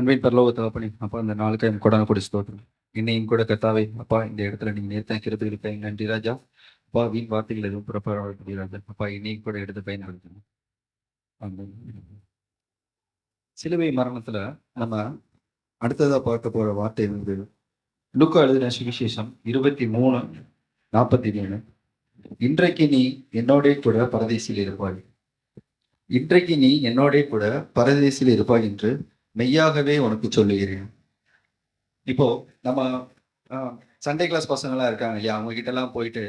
அன்பின் பரலோக தகப்பனே, அப்பா இந்த நாளுக்கு கொடான கொடி ஸ்தோத்திரம். இன்னையும் கூட கர்த்தாவே, அப்பா இந்த இடத்துல நீங்க நேர்த்த கிருபைகளுக்கு நன்றி ராஜா. அப்பா வீண் வார்த்தைகள் எதுவும் புறப்படாதபடி ராஜா. அப்பா இன்னையும் கூட எடுத்து பயன்படுத்தணும். ஆமென். சிலுவை மரணத்துல நம்ம அடுத்ததா பார்க்க போற வார்த்தை வந்து லூக்கா எழுதின சுவிசேஷம் 23:43. இன்றைக்கு நீ என்னோட கூட பரதேசில் இருப்பாய். இன்றைக்கு நீ என்னோட கூட பரதேசில் இருப்பாய் என்று மெய்யாகவே உனக்கு சொல்லுகிறேன். இப்போ நம்ம சண்டே கிளாஸ் பசங்களாம் இருக்காங்க இல்லையா, அவங்க கிட்ட எல்லாம் போயிட்டு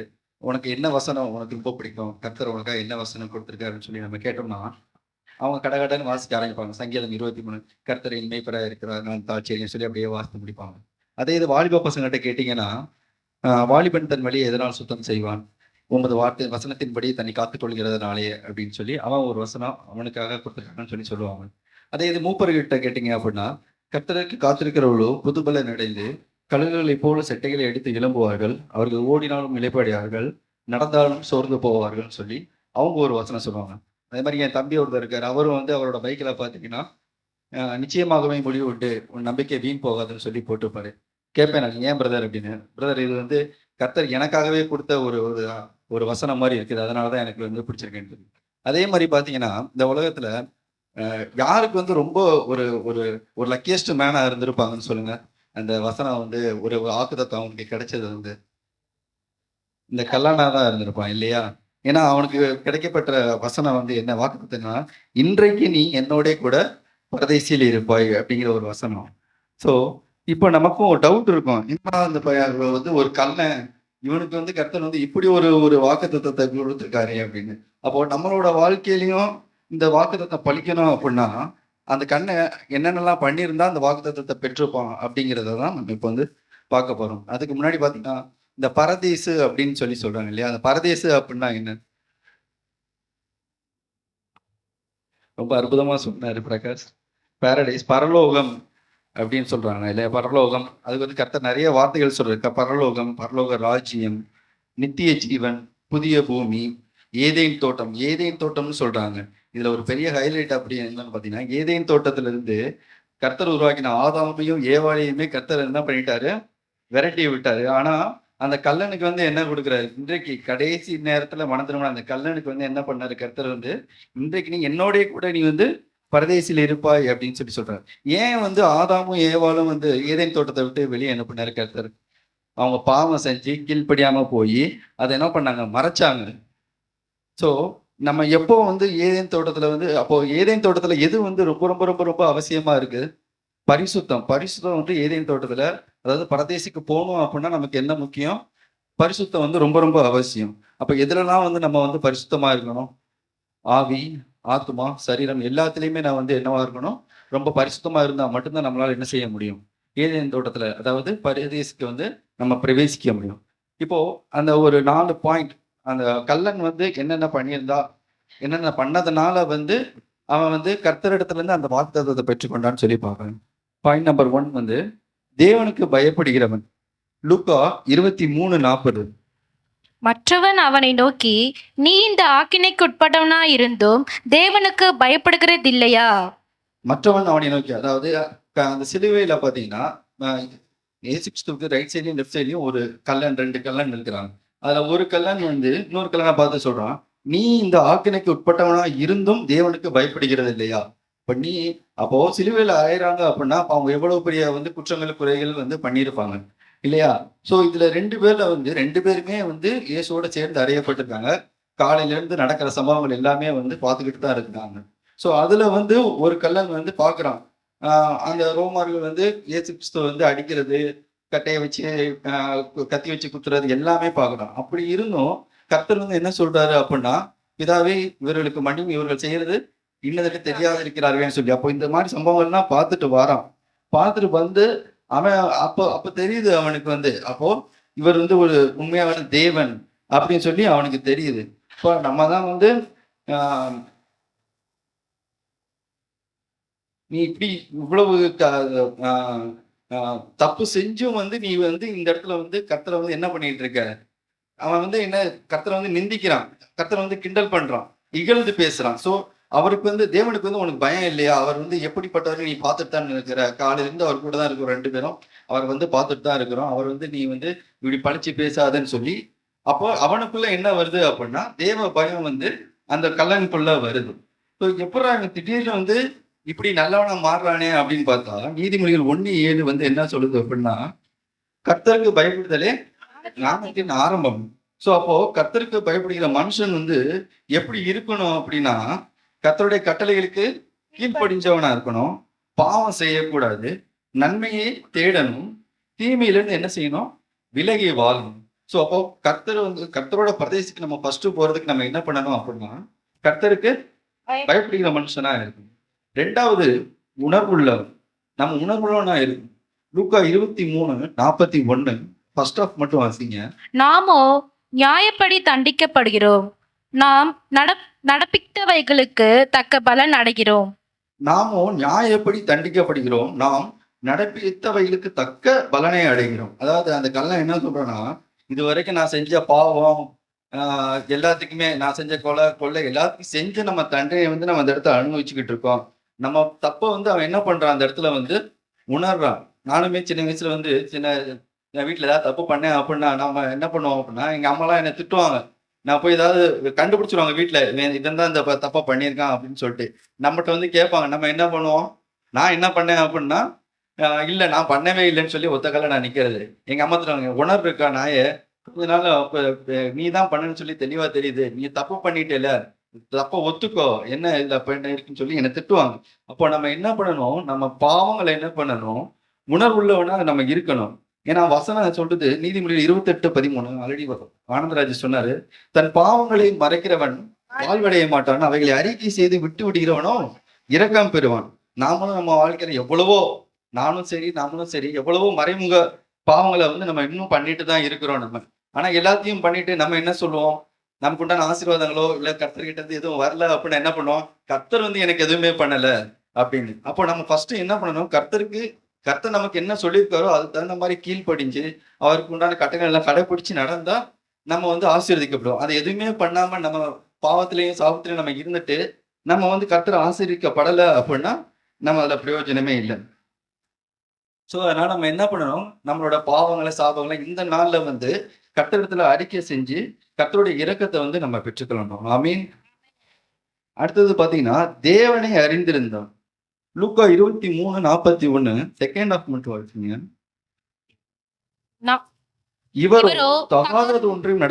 உனக்கு என்ன வசனம் உனக்கு ரொம்ப பிடிக்கும், கர்த்தர் உனக்காக என்ன வசனம் கொடுத்துருக்காருன்னு சொல்லி நம்ம கேட்டோம்னா அவங்க கடகடன்னு வாசிக்க ஆரம்பிப்பாங்க. சங்கீதம் 23, கர்த்தர் என் மேய்ப்பராக இருக்கிறார், நான் தாழ்ச்சியேன்னு சொல்லி அப்படியே வாசித்து முடிப்பாங்க. அதே இது வாலிப பசங்கள்கிட்ட கேட்டிங்கன்னா, வாலிபன் தன் வழியை எதனால் சுத்தம் செய்வான், உமது வார்த்தை வசனத்தின்படி தன்னை காத்துக்கொள்கிறதுனாலே அப்படின்னு சொல்லி அவன் ஒரு வசனம் அவனுக்காக கொடுத்துருக்காங்கன்னு சொல்லி சொல்லுவாங்க. அதே இது மூப்பர்கிட்ட கேட்டிங்க அப்படின்னா, கர்த்தருக்கு காத்திருக்கிறவர்களோ புதுபலன் அடைந்து கழுகுகளைப் போல செட்டைகளை எடுத்து எழும்புவார்கள், அவர்கள் ஓடினாலும் இளைப்பாடுவார்கள், நடந்தாலும் சோர்ந்து போவார்கள் சொல்லி அவங்க ஒரு வசனம் சொல்லுவாங்க. அதே மாதிரி என் தம்பி ஒருத்தர் இருக்கார், அவரும் வந்து அவரோட பைக்கில் பார்த்தீங்கன்னா நிச்சயமாகவே முடிவு விட்டு உன் நம்பிக்கை வீண் போகாதுன்னு சொல்லி போட்டுப்பாரு. கேட்பேன் நான், ஏன் பிரதர் அப்படின்னு. பிரதர் இது வந்து கர்த்தர் எனக்காகவே கொடுத்த ஒரு ஒரு வசனம் மாதிரி இருக்குது, அதனால தான் எனக்கு வந்து பிடிச்சிருக்கேன்னு. அதே மாதிரி பார்த்தீங்கன்னா இந்த உலகத்துல யாருக்கு வந்து ரொம்ப ஒரு ஒரு ஒரு லக்கியஸ்ட் மேனா இருந்திருப்பாங்கன்னு சொல்லுங்க. அந்த வசனம் வந்து ஒரு ஆக்குதத்தம் அவனுக்கு கிடைச்சது வந்து இந்த கல்லானா தான் இருந்திருப்பான் இல்லையா? ஏன்னா அவனுக்கு கிடைக்கப்பட்ட வசனம் வந்து என்ன வாக்குத்தத்தம்னா, இன்றைக்கு நீ என்னோட கூட பரதேசியில் இருப்பாய் அப்படிங்கிற ஒரு வசனம். ஸோ இப்போ நமக்கும் ஒரு டவுட் இருக்கும், என்ன அந்த வந்து ஒரு கல்லன், இவனுக்கு வந்து கர்த்தர் வந்து இப்படி ஒரு ஒரு வாக்குத்தத்தத்தை கொடுத்துருக்காரு அப்படின்னு. அப்போ நம்மளோட வாழ்க்கையிலையும் இந்த வாக்குத்தத்தம் பழிக்கணும் அப்படின்னா அந்த கண்ணை என்னென்னலாம் பண்ணியிருந்தா அந்த வாக்குத்தத்தத்தை பெற்றிருப்பான் அப்படிங்கிறத தான் நம்ம இப்போ வந்து பார்க்க போறோம். அதுக்கு முன்னாடி பார்த்தீங்கன்னா இந்த பரதேசு அப்படின்னு சொல்லி சொல்றாங்க இல்லையா, அந்த பரதேசு அப்படின்னா என்ன? ரொம்ப அற்புதமா சொன்னாரு பிரகாஷ். பாரடைஸ், பரலோகம் அப்படின்னு சொல்றாங்க இல்லையா, பரலோகம். அதுக்கு வந்து கர்த்தர் நிறைய வார்த்தைகள் சொல்றாரு. பரலோகம், பரலோக ராஜ்யம், நித்திய ஜீவன், புதிய பூமி, ஏதேன் தோட்டம். ஏதேன் தோட்டம்னு சொல்றாங்க. இதுல ஒரு பெரிய ஹைலைட் அப்படி என்னன்னு பாத்தீங்கன்னா, ஏதேன் தோட்டத்துல இருந்து கர்த்தர் உருவாக்கின ஆதாமையும் ஏவாளையுமே கர்த்தர் என்ன பண்ணிட்டாரு, விரட்டி விட்டாரு. ஆனா அந்த கல்லனுக்கு வந்து என்ன கொடுக்குறாரு, இன்றைக்கு கடைசி நேரத்துல மனதிருமணம் அந்த கல்லனுக்கு வந்து என்ன பண்ணாரு கர்த்தர் வந்து, இன்றைக்கு நீ என்னோடய கூட நீ வந்து பரதேசில் இருப்பாய் அப்படின்னு சொல்லி சொல்றாரு. ஏன் வந்து ஆதாமும் ஏவாளும் வந்து ஏதேன் தோட்டத்தை விட்டு வெளியே என்ன பண்ணாரு கர்த்தர்? அவங்க பாவம் செஞ்சு கீழ்ப்படியாம போய் அதை என்ன பண்ணாங்க, மறைச்சாங்க. ஸோ நம்ம எப்போ வந்து ஏதேன் தோட்டத்துல வந்து, அப்போ ஏதேன் தோட்டத்துல எது வந்து ரொம்ப ரொம்ப ரொம்ப ரொம்ப அவசியமா இருக்கு? பரிசுத்தம். பரிசுத்தம் வந்து ஏதேன் தோட்டத்துல, அதாவது பரதேசிக்கு போகணும் அப்படின்னா நமக்கு என்ன முக்கியம்? பரிசுத்தம் வந்து ரொம்ப ரொம்ப அவசியம். அப்ப எதுலலாம் வந்து நம்ம வந்து பரிசுத்தமா இருக்கணும்? ஆவி, ஆத்மா, சரீரம் எல்லாத்துலயுமே நான் வந்து என்னவா இருக்கணும்? ரொம்ப பரிசுத்தமா இருந்தா மட்டும்தான் நம்மளால என்ன செய்ய முடியும்? ஏதேன் தோட்டத்துல, அதாவது பரதேசிக்கு வந்து நம்ம பிரவேசிக்க முடியும். இப்போ அந்த ஒரு 4 பாயிண்ட், அந்த கல்லன் வந்து என்னென்ன பண்ணியிருந்தா, என்னென்ன பண்ணதுனால வந்து அவன் வந்து கர்த்தரிடத்துல இருந்து அந்த வாக்குத்தத்தத்தை பெற்றுக்கொண்டான்னு சொல்லி பார்க்கணும். பாயிண்ட் நம்பர் 1 வந்து தேவனுக்கு பயப்படுகிறவன். லூக்கா 23:40. மற்றவன் அவனை நோக்கி, நீ இந்த ஆக்கினைக்குட்பட்டவனா இருந்தும் தேவனுக்கு பயப்படுகிறதில்லையா? மற்றவன் அவனை நோக்கி, அதாவது அந்த சிலுவையில பாத்தீங்கன்னா ஏசு கிறிஸ்துவுக்கு ரைட் சைட்லயும் லெஃப்ட் சைட்லயும் ஒரு கல்லன், 2 கல்லன் இருக்கிறாங்க. அதுல ஒரு கல்லன் வந்து இன்னொரு கல்லனை பார்த்து சொல்றான், நீ இந்த ஆக்கினைக்கு உட்பட்டவனா இருந்தும் தேவனுக்கு பயப்படுகிறது இல்லையா? இப்ப நீ அப்போ சிலுவையில அறையிறாங்க அப்படின்னா அவங்க எவ்வளவு பெரிய வந்து குற்றங்கள் குறைகள் வந்து பண்ணியிருப்பாங்க இல்லையா? சோ இதுல 2 பேர்ல வந்து 2 பேருமே வந்து இயேசுவோட சேர்ந்து அறையப்பட்டிருக்காங்க. காலையில இருந்து நடக்கிற சம்பவங்கள் எல்லாமே வந்து பார்த்துக்கிட்டு தான் இருக்காங்க. சோ அதுல வந்து ஒரு கல்லன் வந்து பாக்குறான், அந்த ரோமார்கள் வந்து இயேசு கிறிஸ்துவ வந்து அடிக்கிறது, கட்டையை வச்சு கத்தி வச்சு குத்துறது எல்லாமே பார்க்குறோம். அப்படி இருந்தும் கர்த்தர் வந்து என்ன சொல்றாரு அப்படின்னா, பிதாவே இவர்களுக்கு மன்னியும், இவர்கள் செய்யறது இன்னதற்கு தெரியாது இருக்கிறார்கள்னு சொல்லி. அப்போ இந்த மாதிரி சம்பவங்கள்லாம் பார்த்துட்டு வாரான். பார்த்துட்டு வந்து அவன் அப்போ அப்ப தெரியுது அவனுக்கு வந்து, அப்போ இவர் வந்து ஒரு உண்மையான தேவன் அப்படின்னு சொல்லி அவனுக்கு தெரியுது. இப்போ நம்ம தான் வந்து நீ இப்படி இவ்வளவு தப்பு செஞ்சும் வந்து நீ வந்து இந்த இடத்துல வந்து கர்த்தரை வந்து என்ன பண்ணிட்டு இருக்க, அவன் வந்து என்ன கர்த்தரை வந்து நிந்திக்கிறான், கர்த்தரை வந்து கிண்டல் பண்றான், இகழ்ந்து பேசுறான். ஸோ அவருக்கு வந்து தேவனுக்கு வந்து உனக்கு பயம் இல்லையா? அவர் வந்து எப்படிப்பட்டவர் நீ பார்த்துட்டு தான் இருக்கிற. காலையிலேருந்து அவர் கூட தான் இருக்கிறோம் 2 பேரும். அவர் வந்து பார்த்துட்டு தான் இருக்கிறோம். அவர் வந்து நீ வந்து இப்படி பழிச்சு பேசாதன்னு சொல்லி, அப்போ அவனுக்குள்ள என்ன வருது அப்படின்னா, தேவ பயம் வந்து அந்த கல்லனுக்குள்ள வருது. ஸோ எப்புட்றா இவன் திடீர்னு வந்து இப்படி நல்லவனா மாறுறானே அப்படின்னு பார்த்தா, நீதிமொழிகள் 1:7 வந்து என்ன சொல்லுது அப்படின்னா, கர்த்தருக்கு பயப்படுதலே ஞானத்தின் ஆரம்பம். ஸோ அப்போ கர்த்தருக்கு பயப்படுகிற மனுஷன் வந்து எப்படி இருக்கணும் அப்படின்னா, கர்த்தருடைய கட்டளைகளுக்கு கீழ்ப்படிஞ்சவனா இருக்கணும். பாவம் செய்யக்கூடாது. நன்மையை தேடணும். தீமையிலிருந்து என்ன செய்யணும்? விலகி வாழணும். ஸோ அப்போ கர்த்தர் வந்து கர்த்தரோட பிரதேசத்துக்கு நம்ம ஃபர்ஸ்ட் போறதுக்கு நம்ம என்ன பண்ணணும் அப்படின்னா, கர்த்தருக்கு பயப்படுகிற மனுஷனா இருக்கணும். 2வது உணர்வுள்ளவன். நம்ம உணர்வுள்ளவனா இருக்கணும். லூக்கா 23:41 ஃபர்ஸ்ட் ஆஃப் மட்டும் வாசிங்க. நாமோ நியாயப்படி தண்டிக்கப்படுகிறோம், நாம் நடப்பித்தவைகளுக்கு தக்க பலன் அடைகிறோம். நாமோ நியாயப்படி தண்டிக்கப்படுகிறோம். நாம் நடப்பித்தவைகளுக்கு தக்க பலனை அடைகிறோம். அதாவது அந்த கள்ளன் என்ன சொல்றான்னா, இதுவரைக்கும் நான் செஞ்ச பாவம், எல்லாத்துக்குமே நான் செஞ்ச கொலை எல்லாத்தையும் செஞ்சு நம்ம தண்டனையை வந்து நம்ம அந்த இடத்துல அனுபவிச்சுக்கிட்டு இருக்கோம். நம்ம தப்ப வந்து அவன் என்ன பண்றான் அந்த இடத்துல வந்து உணர்றான். நானுமே சின்ன வயசுல வந்து என் வீட்டுல ஏதாவது தப்பு பண்ணேன் அப்படின்னா நம்ம என்ன பண்ணுவோம் அப்படின்னா, எங்க அம்மாலாம் என்னை திட்டுவாங்க. நான் போய் ஏதாவது கண்டுபிடிச்சிருவாங்க வீட்டுல, இவன் இவன் தான் இந்த தப்பா பண்ணியிருக்கான் அப்படின்னு சொல்லிட்டு நம்மகிட்ட வந்து கேட்பாங்க. நம்ம என்ன பண்ணுவோம்? நான் என்ன பண்ணேன் அப்படின்னா, இல்ல நான் பண்ணவே இல்லைன்னு சொல்லி ஒத்த கால்ல நான் நிக்கிறது. எங்க அம்மா திட்டுவாங்க, உணர்வு இருக்கா நாயே, கொஞ்ச நாள் நீ தான் பண்ணன்னு சொல்லி தெளிவா தெரியுது, நீ தப்பு பண்ணிட்டேல, தப்ப ஒத்துக்கோ, என்ன இதுல என்ன இருக்குன்னு சொல்லி என்னை திட்டுவாங்க. அப்போ நம்ம என்ன பண்ணணும்? நம்ம பாவங்களை என்ன பண்ணணும்? உணர்வுள்ளவனா நம்ம இருக்கணும். ஏன்னா வசனம் சொல்றது நீதிமொழிகள் 28:13 ஆல்ரெடி ஆனந்தராஜ் சொன்னாரு, தன் பாவங்களை மறைக்கிறவன் வாழ்வடைய மாட்டான், அவைகளை அறிக்கை செய்து விட்டு விடுகிறவனோ இரக்கம் பெறுவான். நாமளும் நம்ம வாழ்க்கையில எவ்வளவோ, நாமளும் சரி எவ்வளவோ மறைமுக பாவங்களை வந்து நம்ம இன்னும் பண்ணிட்டு தான் இருக்கிறோம் நம்ம. ஆனா எல்லாத்தையும் பண்ணிட்டு நம்ம என்ன சொல்லுவோம்? நமக்கு உண்டான ஆசீர்வாதங்களோ இல்ல கர்த்தர்கிட்ட இருந்து எதுவும் வரல அப்படின்னு என்ன பண்ணுவோம்? கர்த்தர் வந்து எனக்கு எதுவுமே பண்ணல அப்படின்னு. அப்போ நம்ம ஃபர்ஸ்ட் என்ன பண்ணணும்? கர்த்தர் நமக்கு என்ன சொல்லியிருக்காரோ அதுக்கு தகுந்த மாதிரி கீழ்ப்படிஞ்சு அவருக்கு உண்டான கட்டளைகள் எல்லாம் கடைபிடிச்சு நடந்தா நம்ம வந்து ஆசீர்வதிக்கப்படுவோம். அது எதுவுமே பண்ணாம நம்ம பாவத்திலையும் சாபத்திலையும் நம்ம இருந்துட்டு நம்ம வந்து கர்த்தர் ஆசீர்வதிக்கப்படல அப்படின்னா நம்ம அதுல பிரயோஜனமே இல்லை. ஸோ அதனால நம்ம என்ன பண்ணணும்? நம்மளோட பாவங்களை சாபங்களை இந்த நாள்ல வந்து கர்த்தரிடத்துல அறிக்கை செஞ்சு கர்த்தருடைய இரக்கத்தை வந்து நம்ம பெற்றுக்கொள்ளணும். ஆமீன். அடுத்தது பாத்தீங்கன்னா தேவனை அறிந்திருந்தான். லூக்கா 23:41 செகண்ட் ஆஃப் மட்டும் வாசிங்க. இவரோ தகாதது ஒன்றையும்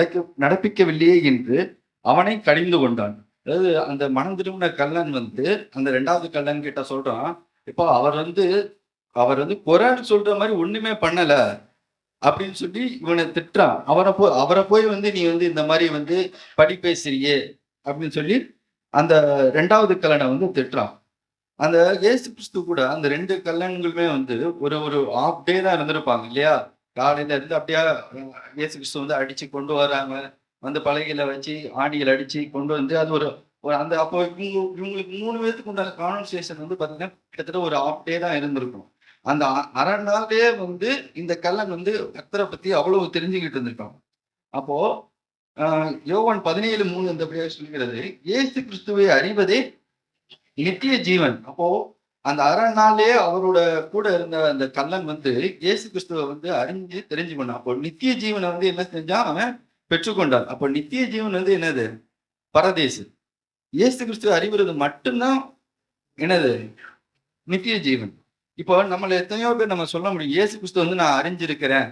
நடப்பிக்கவில்லையே என்று அவனை கடிந்து கொண்டான். அதாவது அந்த மனம் திரும்பின கள்ளன் வந்து அந்த 2வது கள்ளன் கிட்ட சொல்றான், இப்போ அவர் வந்து குறைன்னு சொல்ற மாதிரி ஒண்ணுமே பண்ணல அப்படின்னு சொல்லி இவனை திட்டுறான். அவரை போய் வந்து நீ வந்து இந்த மாதிரி வந்து படி பேசுறியே அப்படின்னு சொல்லி அந்த 2வது கல்லனை வந்து திட்டுறான். அந்த இயேசு கிறிஸ்து கூட அந்த 2 கல்லன்களுமே வந்து ஒரு ஆஃப் டே தான் இருந்திருப்பாங்க இல்லையா? காலையில இருந்து அப்படியே இயேசு கிறிஸ்து வந்து அடிச்சு கொண்டு வராங்க. வந்து பலகையில வச்சு ஆணிகள் அடிச்சு கொண்டு வந்து அது ஒரு அந்த அப்போ இவங்களுக்கு 3 பேருக்கு உண்டான கான்வர்சேஷன் வந்து பாத்தீங்கன்னா கிட்டத்தட்ட ஒரு ஆஃப் டே தான் இருந்திருக்கும். அந்த அரை நாளே வந்து இந்த கள்ளன் வந்து கர்த்தரை பத்தி அவ்வளவு தெரிஞ்சுக்கிட்டு இருந்திருக்கான். அப்போ யோவான் 17:3 இந்த சொல்கிறது, இயேசு கிறிஸ்துவை அறிவதே நித்திய ஜீவன். அப்போ அந்த அரை நாளே அவரோட கூட இருந்த அந்த கள்ளன் வந்து இயேசு கிறிஸ்துவை வந்து அறிஞ்சு தெரிஞ்சு கொண்டான். அப்போ நித்திய ஜீவனை வந்து என்ன செஞ்சான்? அவன் பெற்றுக்கொண்டான். அப்போ நித்திய ஜீவன் வந்து என்னது? பரதேசு. இயேசு கிறிஸ்துவை அறிவுறது மட்டும்தான் என்னது? நித்திய ஜீவன். இப்போ நம்மள எத்தனையோ பேர் நம்ம சொல்ல முடியும், இயேசு கிறிஸ்து வந்து நான் அறிஞ்சிருக்கிறேன்,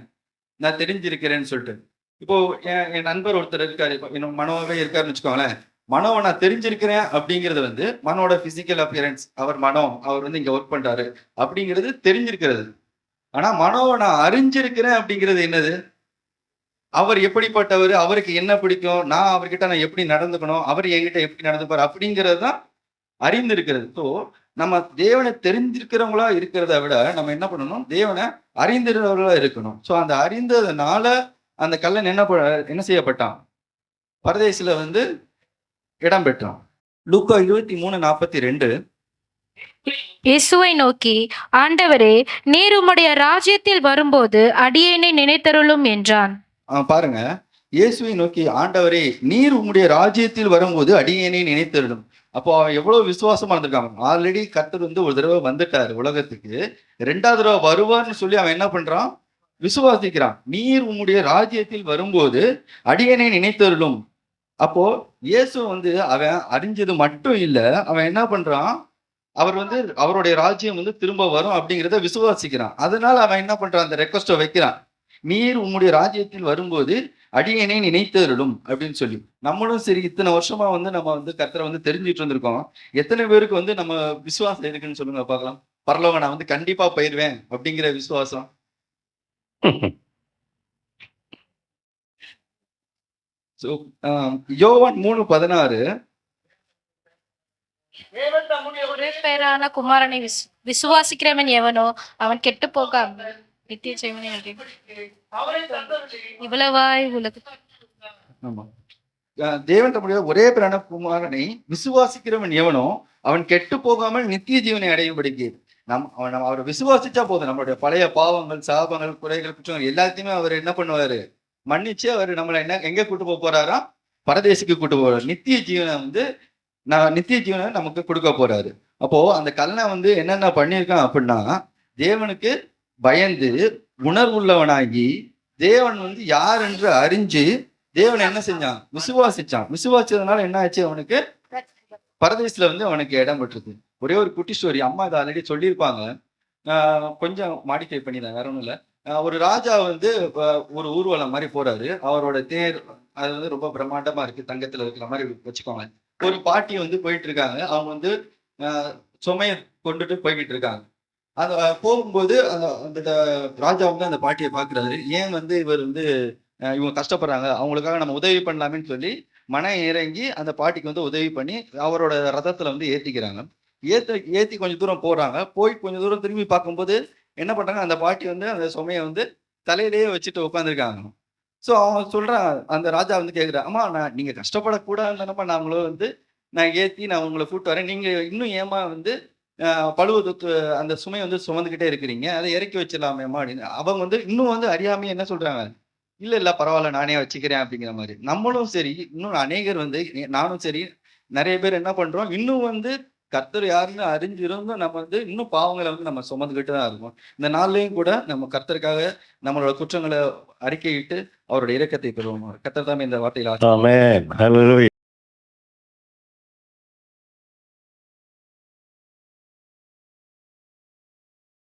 நான் தெரிஞ்சிருக்கிறேன்னு சொல்லிட்டு. இப்போ என் நண்பர் ஒருத்தர் இருக்காரு, இன்னும் மனோவே இருக்காருன்னு வச்சுக்கோங்களேன். மனோவை நான் தெரிஞ்சிருக்கிறேன் அப்படிங்கிறது வந்து மனோட பிசிக்கல் அப்பியரன்ஸ், அவர் வந்து இங்க ஒர்க் பண்றாரு அப்படிங்கிறது தெரிஞ்சிருக்கிறது. ஆனா மனோவை நான் அறிஞ்சிருக்கிறேன் அப்படிங்கிறது என்னது? அவர் எப்படிப்பட்டவர், அவருக்கு என்ன பிடிக்கும், நான் அவர்கிட்ட நான் எப்படி நடந்துக்கணும், அவர் என்கிட்ட எப்படி நடந்துப்பார் அப்படிங்கிறது தான் அறிந்திருக்கிறது. ஸோ நம்ம தேவனை தெரிஞ்சிருக்கிறவங்களா இருக்கிறத விட நம்ம என்ன பண்ணணும்? தேவனை அறிந்திருந்தவர்களா இருக்கணும். ஸோ அந்த அறிந்ததுனால அந்த கள்ளன் என்ன செய்யப்பட்டான்? பரதேசில வந்து இடம் பெற்றான். லூக்கா 23:42 இயேசுவை நோக்கி, ஆண்டவரே, நீர் உம்முடைய ராஜ்யத்தில் வரும்போது அடியேனை நினைத்தருளும் என்றான். பாருங்க, இயேசுவை நோக்கி, ஆண்டவரே, நீர் உம்முடைய ராஜ்யத்தில் வரும்போது அடியேனை நினைத்தருளும். அப்போ அவன் எவ்வளவு விசுவாசமா இருந்திருக்கான். ஆல்ரெடி கர்த்தர் வந்து ஒரு தடவை வந்துட்டாரு உலகத்துக்கு, 2வது தடவை வருவார்னு சொல்லி அவன் என்ன பண்றான், விசுவாசிக்கிறான். நீர் உம்முடைய ராஜ்யத்தில் வரும்போது அடியேனை நினைத்தருளும். அப்போ இயேசு வந்து அவன் அறிஞ்சது மட்டும் இல்ல, அவன் என்ன பண்றான், அவர் வந்து அவருடைய ராஜ்யம் வந்து திரும்ப வரும் அப்படிங்கிறத விசுவாசிக்கிறான். அதனால அவன் என்ன பண்றான், அந்த ரெக்வஸ்ட்டை வைக்கிறான். நீர் உம்முடைய ராஜ்யத்தில் வரும்போது அடியேனை நினைத்தருளும் அப்படின்னு சொல்லி. நம்மளும் சரி, இத்தனை வருஷமா வந்து நம்ம வந்து கர்த்தரை வந்து தெரிஞ்சுட்டு இருந்திருக்கோம். எத்தனை பேருக்கு வந்து நம்ம விசுவாசம் இருக்குன்னு சொல்லுங்க பார்க்கலாம். பரலோகம் நான் வந்து கண்டிப்பா போயிருவேன் அப்படிங்கிற விசுவாசம். ஸோ யோவான் 3:16 ஒரே பேரான குமாரனை விசுவாசிக்கிறவன் எவனோ அவன் கெட்டு போகாம நித்திய ஜீவனை அடைவான். இவ்வளவாய் உலக ஆமா. தேவன் தம்முடைய ஒரே பிரான குமாரனை விசுவாசிக்கிறவன் எவனோ அவன் கெட்டு போகாமல் நித்திய ஜீவனை அடையும்படிக்கு நம்ம அவரை விசுவாசிச்சா போதும். நம்மளுடைய பழைய பாவங்கள், சாபங்கள், குறைகள், குற்றங்கள் எல்லாத்தையுமே அவர் என்ன பண்ணுவாரு, மன்னிச்சு அவர் நம்மளை எங்க கூட்டு போக போறாராம், பரதேசிக்கு கூட்டு போறாரு. நித்திய ஜீவனை வந்து நித்திய ஜீவனை நமக்கு கொடுக்க போறாரு. அப்போ அந்த கல்லனை வந்து என்னென்ன பண்ணியிருக்கான் அப்படின்னா, தேவனுக்கு பயந்து உணர்வுள்ளவனாகி தேவன் வந்து யார் என்று அறிஞ்சு தேவன் என்ன செஞ்சான், விசுவாசிச்சான். விசுவாசிச்சதுனால என்ன ஆச்சு, அவனுக்கு பரதேசில வந்து அவனுக்கு இடம் பெற்றது. ஒரே ஒரு குட்டி ஸ்டோரி, அம்மா இதை ஆல்ரெடி சொல்லியிருப்பாங்க, கொஞ்சம் மாடிஃபை பண்ணிதான், வேற ஒன்றும் இல்லை. ஒரு ராஜா வந்து ஒரு ஊர்வலம் மாதிரி போறாரு. அவரோட தேர் அது வந்து ரொம்ப பிரம்மாண்டமா இருக்கு, தங்கத்துல இருக்கிற மாதிரி வச்சுக்கோங்க. ஒரு பாட்டி வந்து போயிட்டு இருக்காங்க. அவங்க வந்து சுமைய கொண்டுட்டு போய்கிட்டு இருக்காங்க. அந்த போகும்போது அந்த ராஜா வந்து அந்த பாட்டியை பாக்குறாரு. ஏன் வந்து இவர் வந்து இவங்க கஷ்டப்படுறாங்க, அவங்களுக்காக நம்ம உதவி பண்ணலாமேன்னு சொல்லி மனம் இறங்கி அந்த பாட்டிக்கு வந்து உதவி பண்ணி அவரோட ரதத்துல வந்து ஏத்திக்கிறாங்க. ஏத்தி கொஞ்சம் தூரம் போறாங்க. போய் கொஞ்சம் தூரம் திரும்பி பார்க்கும்போது என்ன பண்றாங்க, அந்த பாட்டி வந்து அந்த சுமையை வந்து தலையிலேயே வச்சுட்டு உட்காந்துருக்காங்க. ஸோ அவன் சொல்றான், அந்த ராஜா வந்து கேட்குறான், அம்மா நீங்க கஷ்டப்படக்கூடாதுன்னு நாங்களும் வந்து நான் ஏற்றி நான் உங்களை கூப்பிட்டு வரேன், நீங்க இன்னும் ஏமா வந்து அந்த சுமையை வந்து சுமந்துக்கிட்டே இருக்கிறீங்க, அதை இறக்கி வச்சிடலாமேம்மா அப்படின்னு. அவங்க வந்து இன்னும் வந்து அறியாமையே என்ன சொல்றாங்க, இல்ல இல்ல பரவாயில்ல நானே வச்சுக்கிறேன் அப்படிங்கிற மாதிரி. நம்மளும் சரி, இன்னும் அநேகர் வந்து, நானும் சரி, நிறைய பேர் என்ன பண்றோம், இன்னும் வந்து கர்த்தர் யாருன்னு அறிஞ்சிருந்தும் நம்ம வந்து இன்னும் பாவங்களை வந்து நம்ம சுமந்துக்கிட்டு தான் இருக்கோம். இந்த நாள்லயும் கூட நம்ம கர்த்தருக்காக நம்மளோட குற்றங்களை அறிக்கையிட்டு அவருடைய இரக்கத்தை பெறுவோம். கர்த்தர் தாமே இந்த வார்த்தையில் ஆமென். ஹல்லேலூயா.